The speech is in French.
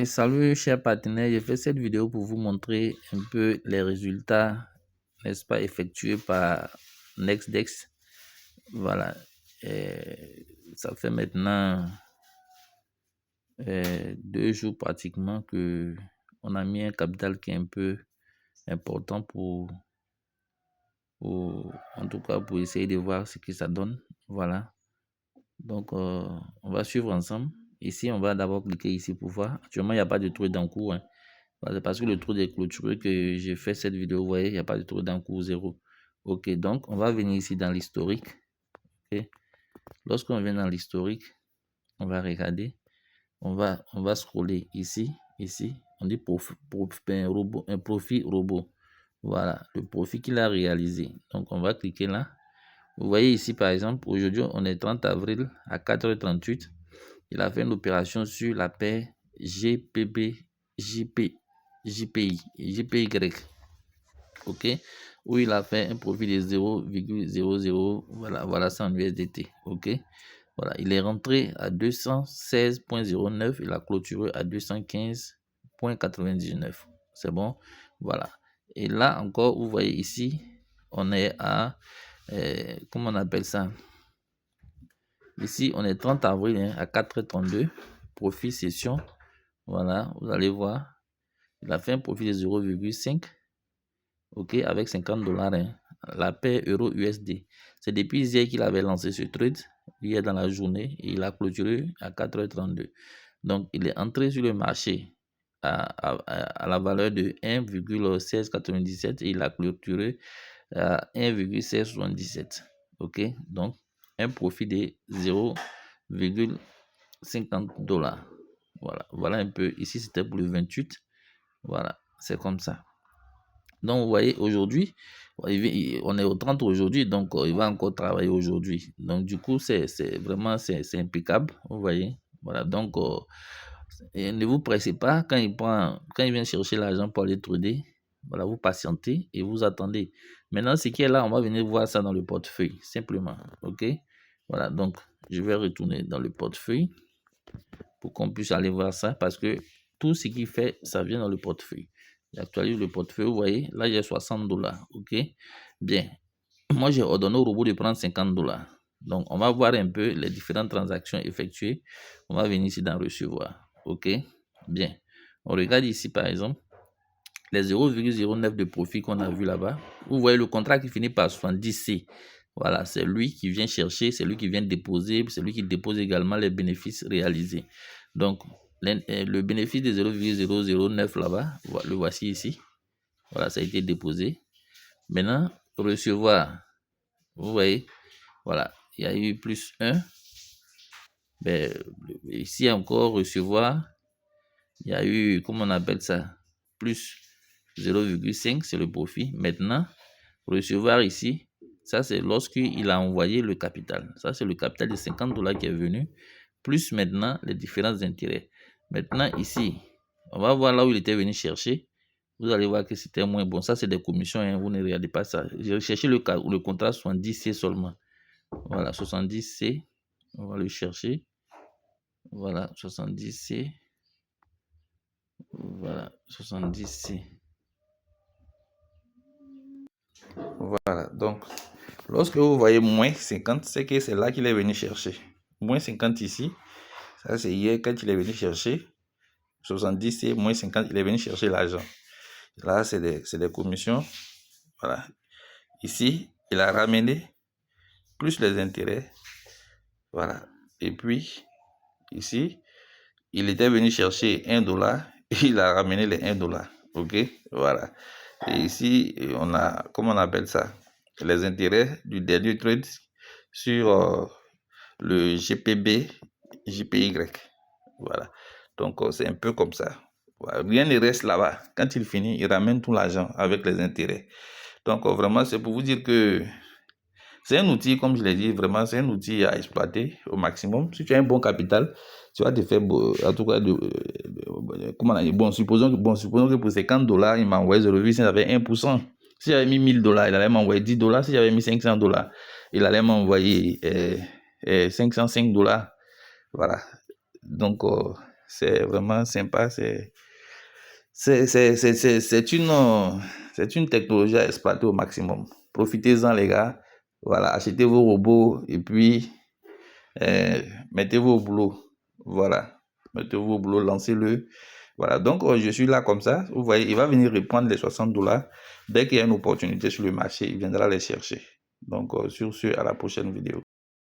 Salut chers partenaires, j'ai fait cette vidéo pour vous montrer un peu les résultats, n'est-ce pas, effectués par NextDex. Voilà, ça fait maintenant 2 jours pratiquement que on a mis un capital qui est un peu important pour en tout cas pour essayer de voir ce que ça donne. Voilà, donc on va suivre ensemble. Ici, on va d'abord cliquer ici pour voir. Actuellement, il n'y a pas de trade en cours, hein. Parce que le trou est clôturé que j'ai fait cette vidéo, vous voyez, il n'y a pas de trou d'un coup zéro. Ok, donc on va venir ici dans l'historique. Okay. Lorsqu'on vient dans l'historique, on va regarder, on va scroller ici, on dit un profit robot. Voilà, le profit qu'il a réalisé. Donc on va cliquer là. Vous voyez ici par exemple, aujourd'hui on est 30 avril à 4h38. Il a fait une opération sur la paire GPY, ok, où il a fait un profit de 0,00, voilà ça en USDT, ok, voilà, il est rentré à 216,09, il a clôturé à 215,99, c'est bon, voilà, et là encore, vous voyez ici, on est à, comment on appelle ça, ici on est 30 avril hein, à 4h32, profit session, voilà, vous allez voir, il a fait un profit de 0,5, ok, avec 50 $, hein, la paire euro-USD. C'est depuis hier qu'il avait lancé ce trade, hier dans la journée, et il a clôturé à 4h32. Donc, il est entré sur le marché à la valeur de 1,1697 et il a clôturé à 1,1677. Ok, donc un profit de 0,50 $. Voilà un peu. Ici, c'était pour le 28. Voilà, c'est comme ça. Donc, vous voyez, aujourd'hui, on est au 30 aujourd'hui, donc il va encore travailler aujourd'hui. Donc, du coup, c'est vraiment impeccable, vous voyez. Voilà, donc, et ne vous pressez pas quand il vient chercher l'argent pour aller trader. Voilà, vous patientez et vous attendez. Maintenant, ce qui est là, on va venir voir ça dans le portefeuille, simplement, ok. Voilà, donc, je vais retourner dans le portefeuille pour qu'on puisse aller voir ça, parce que tout ce qu'il fait, ça vient dans le portefeuille. J'actualise le portefeuille, vous voyez, là j'ai 60 $, ok. Bien, moi j'ai ordonné au robot de prendre 50 $. Donc on va voir un peu les différentes transactions effectuées. On va venir ici dans recevoir, ok. Bien, on regarde ici par exemple les 0,09 de profit qu'on a vu là-bas. Vous voyez le contrat qui finit par 70C. Voilà, c'est lui qui vient chercher, c'est lui qui vient déposer, c'est lui qui dépose également les bénéfices réalisés. Donc, le bénéfice de 0,009 là-bas, le voici ici. Voilà, ça a été déposé. Maintenant, recevoir, vous voyez, voilà, il y a eu plus 1. Ben, ici encore, recevoir, il y a eu, comment on appelle ça, plus 0,5, c'est le profit. Maintenant, recevoir ici, ça c'est lorsqu'il a envoyé le capital. Ça c'est le capital de 50 $ qui est venu, plus maintenant les différents intérêts. Maintenant ici, on va voir là où il était venu chercher. Vous allez voir que c'était moins bon. Ça c'est des commissions, hein, vous ne regardez pas ça. J'ai cherché le contrat 70C seulement. Voilà, 70C, on va le chercher. Voilà, 70C. Voilà, 70C. Voilà, donc lorsque vous voyez moins 50, c'est que c'est là qu'il est venu chercher. Moins 50 ici, ça c'est hier quand il est venu chercher. 70 c'est moins 50, il est venu chercher l'argent. Là c'est des commissions. Voilà. Ici, il a ramené plus les intérêts. Voilà. Et puis, ici, il était venu chercher 1 $. Et il a ramené les 1 $. Ok? Voilà. Et ici, on a, comment on appelle ça? Les intérêts du dernier trade sur le GPB, JPY. Voilà. Donc, c'est un peu comme ça. Voilà. Rien ne reste là-bas. Quand il finit, il ramène tout l'argent avec les intérêts. Donc, vraiment, c'est pour vous dire que c'est un outil, comme je l'ai dit, vraiment, c'est un outil à exploiter au maximum. Si tu as un bon capital, tu vas te faire, en tout cas, comment on a dit, supposons que pour 50 $, il m'a envoyé 0,5, ça avait 1%. Si j'avais mis 1000 $, il allait m'envoyer 10 $. Si j'avais mis 500 $, il allait m'envoyer 505 $. Voilà. Donc, C'est vraiment sympa. C'est une technologie à exploiter au maximum. Profitez-en, les gars. Voilà, achetez vos robots et puis mettez-vous au boulot. Voilà, mettez-vous au boulot, lancez-le. Voilà, donc je suis là comme ça. Vous voyez, il va venir reprendre les $60. Dès qu'il y a une opportunité sur le marché, il viendra les chercher. Donc sur ce, à la prochaine vidéo.